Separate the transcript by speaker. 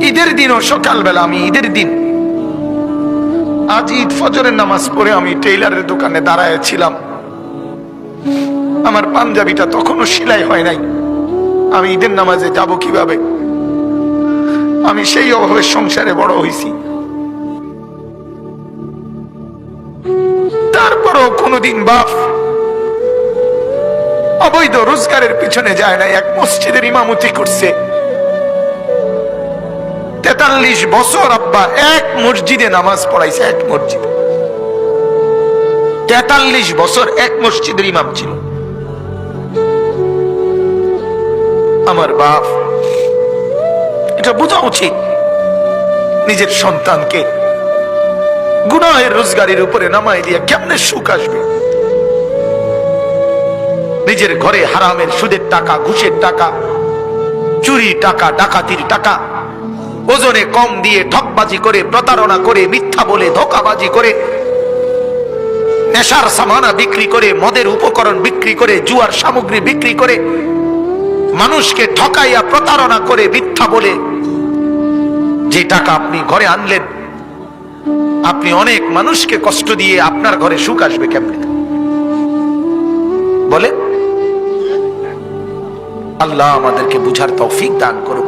Speaker 1: ঈদের দিনও সকালবেলা, আমি ঈদের দিন আজ ঈদ ফজরের নামাজ পড়ে আমি টেইলারের দোকানে দাঁড়ায় ছিলাম। আমার পাঞ্জাবিটা তখনও সেলাই হয় নাই। আমি ঈদের নামাজে যাব কিভাবে? আমি সেই অভাবে সংসারে বড় হয়েছি। তারপরও কোনোদিন বাপ অবৈধ রোজগারের পিছনে যায় না। এক মসজিদের ইমামতি করছে 43 বছর। আব্বা এক মসজিদে নামাজ পড়াইছে, এক মসজিদে 43 বছর এক মসজিদের ইমাম ছিল আমার বাপ। এটা বোঝা উচিত নিজের সন্তানকে গুনাহের রোজগারের উপরে নামাই দিয়ে কেমনে সুখ আসবে? নিজের ঘরে হারামের সুদের টাকা, ঘুষের টাকা, চুরি টাকা, ডাকাতির টাকা, ওজনে কম দিয়ে ঠকবাজি করে, প্রতারণা করে, মিথ্যা বলে, ধোঁকাবাজি করে, নেশার সামানা বিক্রি করে, মদের উপকরণ বিক্রি করে, জুয়ার সামগ্রী বিক্রি করে, মানুষকে ঠকাইয়া প্রতারণা করে, মিথ্যা বলে যে টাকা আপনি ঘরে আনলেন, আপনি অনেক মানুষকে কষ্ট দিয়ে আপনার ঘরে সুখ আসবে কেমনে বলে? আল্লাহ আমাদেরকে বুঝার তৌফিক দান করুন।